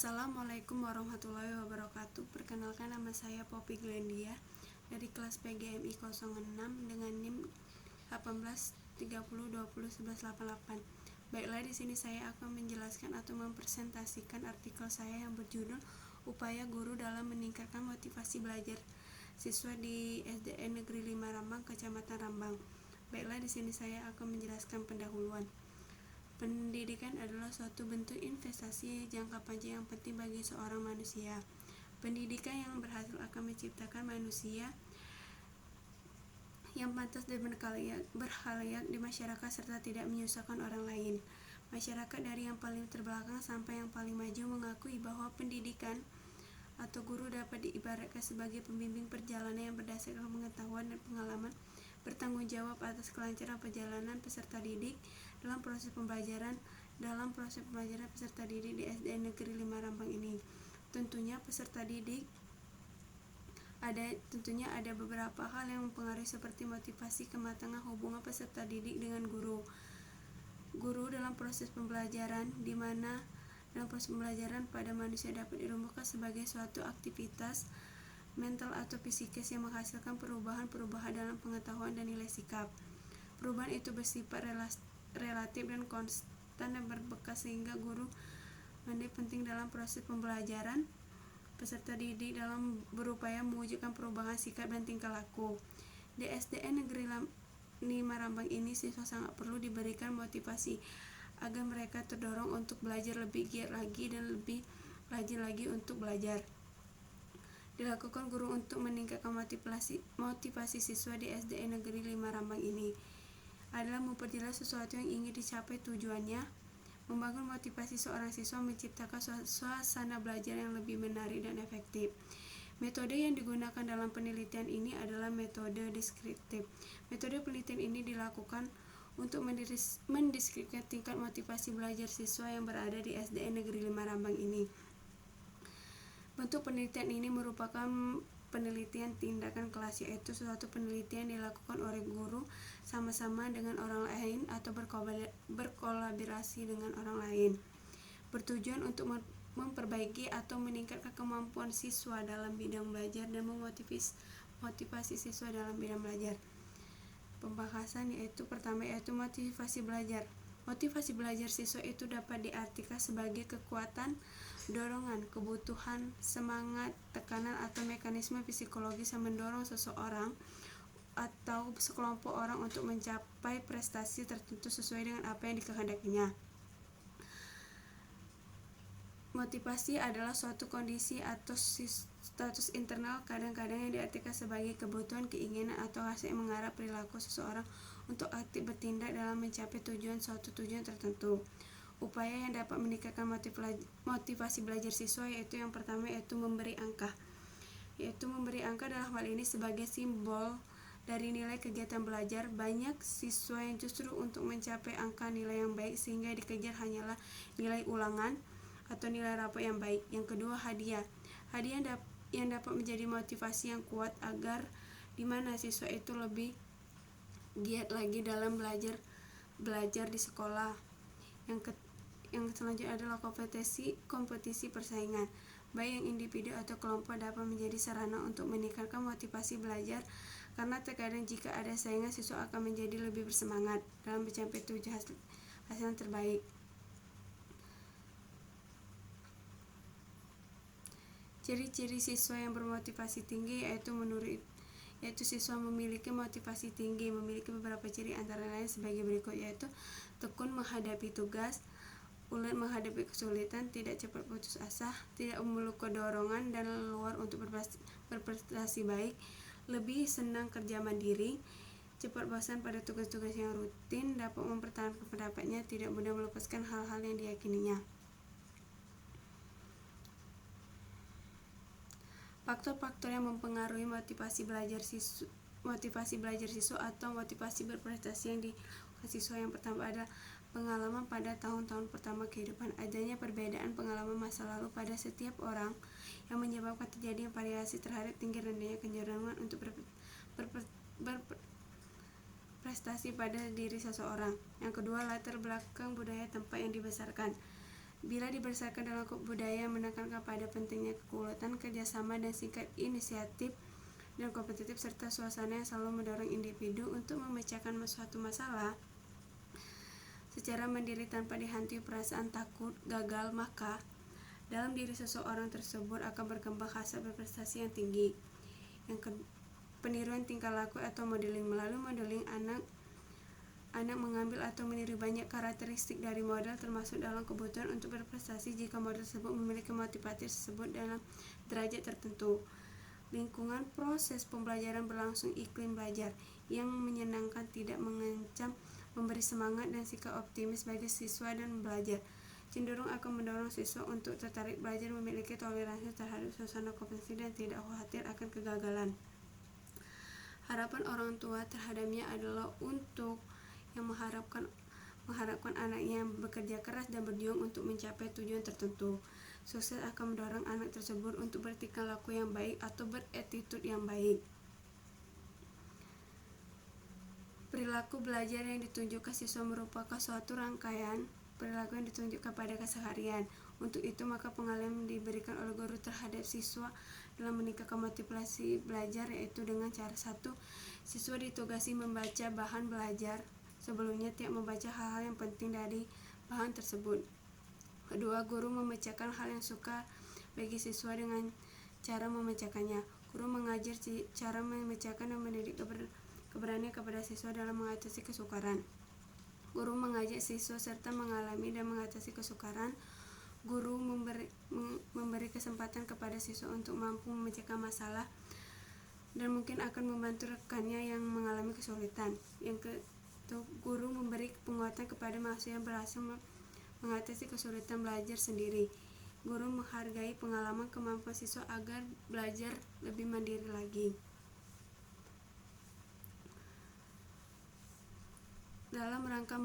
Assalamualaikum warahmatullahi wabarakatuh. Perkenalkan, nama saya Poppy Glendia dari kelas PGMI 06 dengan NIM 1830201188. Baiklah, di sini saya akan menjelaskan atau mempresentasikan artikel saya yang berjudul Upaya Guru dalam Meningkatkan Motivasi Belajar Siswa di SDN Negeri 5 Rambang, Kecamatan Rambang. Baiklah, di sini saya akan menjelaskan pendahuluan. Pendidikan adalah suatu bentuk investasi jangka panjang yang penting bagi seorang manusia. Pendidikan yang berhasil akan menciptakan manusia yang pantas dan berkhalayak di masyarakat serta tidak menyusahkan orang lain. Masyarakat dari yang paling terbelakang sampai yang paling maju mengakui bahwa pendidikan atau guru dapat diibaratkan sebagai pembimbing perjalanan yang berdasarkan pengetahuan dan pengalaman, bertanggung jawab atas kelancaran perjalanan peserta didik dalam proses pembelajaran peserta didik di SDN Negeri 5 Rambang ini. Tentunya ada beberapa hal yang mempengaruhi seperti motivasi, kematangan hubungan peserta didik dengan guru dalam proses pembelajaran, di mana dalam proses pembelajaran pada manusia dapat dirumuskan sebagai suatu aktivitas mental atau psikis yang menghasilkan perubahan dalam pengetahuan dan nilai sikap. Perubahan itu bersifat relatif dan konstan dan berbekas, sehingga guru menjadi penting dalam proses pembelajaran peserta didik dalam berupaya mewujudkan perubahan sikap dan tingkah laku. Di SDN Negeri 5 Rambang ini, siswa sangat perlu diberikan motivasi agar mereka terdorong untuk belajar lebih giat lagi dan lebih rajin lagi untuk belajar. Dilakukan guru untuk meningkatkan motivasi siswa di SDN Negeri 5 Rambang ini adalah memperjelas sesuatu yang ingin dicapai. Tujuannya membangun motivasi seorang siswa, menciptakan suasana belajar yang lebih menarik dan efektif. Metode yang digunakan dalam penelitian ini adalah metode deskriptif. Metode penelitian ini dilakukan untuk mendeskripsikan tingkat motivasi belajar siswa yang berada di SDN Negeri 5 Rambang ini. Bentuk penelitian ini merupakan penelitian tindakan kelas, yaitu suatu penelitian dilakukan oleh guru sama-sama dengan orang lain atau berkolaborasi dengan orang lain, bertujuan untuk memperbaiki atau meningkatkan kemampuan siswa dalam bidang belajar dan memotivasi siswa dalam bidang belajar. Pembahasan pertama yaitu motivasi belajar. Motivasi belajar siswa itu dapat diartikan sebagai kekuatan, dorongan, kebutuhan, semangat, tekanan atau mekanisme psikologis yang mendorong seseorang atau sekelompok orang untuk mencapai prestasi tertentu sesuai dengan apa yang dikehendakinya. Motivasi adalah suatu kondisi atau status internal, kadang-kadang yang diartikan sebagai kebutuhan, keinginan, atau hasil yang mengarah perilaku seseorang untuk aktif bertindak dalam mencapai suatu tujuan tertentu. Upaya yang dapat meningkatkan motivasi belajar siswa yaitu yang pertama yaitu memberi angka. Memberi angka dalam hal ini sebagai simbol dari nilai kegiatan belajar. Banyak siswa yang justru untuk mencapai angka nilai yang baik sehingga dikejar hanyalah nilai ulangan atau nilai rapor yang baik. Yang kedua, hadiah yang dapat menjadi motivasi yang kuat agar di mana siswa itu lebih giat lagi dalam belajar di sekolah. Yang selanjutnya adalah kompetisi persaingan. Baik yang individu atau kelompok dapat menjadi sarana untuk meningkatkan motivasi belajar, karena terkadang jika ada saingan, siswa akan menjadi lebih bersemangat dalam mencapai tujuan hasil yang terbaik. Ciri-ciri siswa yang bermotivasi tinggi yaitu siswa memiliki motivasi tinggi memiliki beberapa ciri antara lain sebagai berikut, yaitu tekun menghadapi tugas, ulet menghadapi kesulitan, tidak cepat putus asa, tidak memiliki dorongan dan leluhur untuk berprestasi baik, lebih senang kerja mandiri, cepat bosan pada tugas-tugas yang rutin, dapat mempertahankan pendapatnya, tidak mudah melepaskan hal-hal yang diyakininya. Faktor-faktor yang mempengaruhi motivasi belajar siswa atau motivasi berprestasi yang dilakukan siswa. Yang pertama ada pengalaman pada tahun-tahun pertama kehidupan. Adanya perbedaan pengalaman masa lalu pada setiap orang yang menyebabkan terjadinya variasi terhadap tinggi rendahnya kecenderungan untuk berprestasi pada diri seseorang. Yang kedua, latar belakang budaya tempat yang dibesarkan. Bila dibesarkan dalam budaya yang menekankan pada pentingnya kekuatan, kerjasama, dan sikap inisiatif dan kompetitif, serta suasana yang selalu mendorong individu untuk memecahkan suatu masalah secara mandiri tanpa dihantui perasaan takut gagal, maka dalam diri seseorang tersebut akan berkembang hasrat berprestasi yang tinggi. Peniruan tingkah laku atau modeling. Melalui modeling, anak mengambil atau meniru banyak karakteristik dari model, termasuk dalam kebutuhan untuk berprestasi jika model tersebut memiliki motivasi tersebut dalam derajat tertentu. Lingkungan proses pembelajaran berlangsung. Iklim belajar yang menyenangkan, tidak mengancam, memberi semangat dan sikap optimis bagi siswa dan belajar cenderung akan mendorong siswa untuk tertarik belajar, memiliki toleransi terhadap suasana kompetisi, dan tidak khawatir akan kegagalan. Harapan orang tua terhadapnya adalah untuk yang mengharapkan anaknya bekerja keras dan berjuang untuk mencapai tujuan tertentu. Sukses akan mendorong anak tersebut untuk bertingkah laku yang baik atau berattitude yang baik. Perilaku belajar yang ditunjukkan siswa merupakan suatu rangkaian perilaku yang ditunjukkan pada keseharian. Untuk itu, maka pengalaman diberikan oleh guru terhadap siswa dalam meningkatkan motivasi belajar, yaitu dengan cara 1. Siswa ditugasi membaca bahan belajar sebelumnya, tidak membaca hal-hal yang penting dari bahan tersebut. 2. Guru memecahkan hal yang suka bagi siswa dengan cara memecahkannya. Guru mengajar cara memecahkan dan mendidik keberanian kepada siswa dalam mengatasi kesukaran. Guru mengajak siswa serta mengalami dan mengatasi kesukaran. Guru memberi kesempatan kepada siswa untuk mampu memecahkan masalah dan mungkin akan membantu rekannya yang mengalami kesulitan. Yang guru memberi penguatan kepada mahasiswa yang berhasil mengatasi kesulitan belajar sendiri. Guru menghargai pengalaman kemampuan siswa agar belajar lebih mandiri lagi. Dalam rangka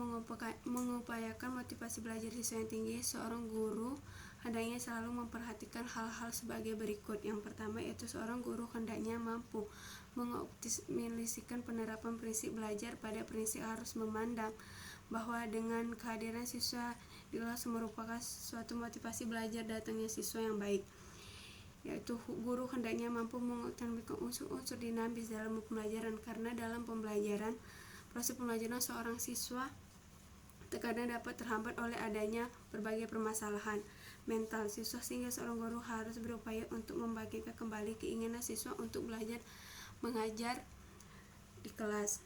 mengupayakan motivasi belajar siswa yang tinggi, seorang guru hendaknya selalu memperhatikan hal-hal sebagai berikut. Yang pertama, yaitu seorang guru hendaknya mampu mengoptimalisikan penerapan prinsip belajar. Pada prinsip harus memandang bahwa dengan kehadiran siswa di kelas merupakan suatu motivasi belajar datangnya siswa yang baik, yaitu guru hendaknya mampu mengutamakan unsur-unsur dinamis dalam pembelajaran, karena dalam proses pembelajaran seorang siswa terkadang dapat terhambat oleh adanya berbagai permasalahan mental siswa, sehingga seorang guru harus berupaya untuk membangkitkan kembali keinginan siswa untuk belajar mengajar di kelas.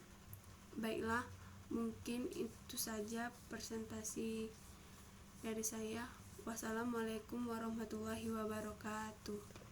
Baiklah, mungkin itu saja presentasi dari saya. Wassalamualaikum warahmatullahi wabarakatuh.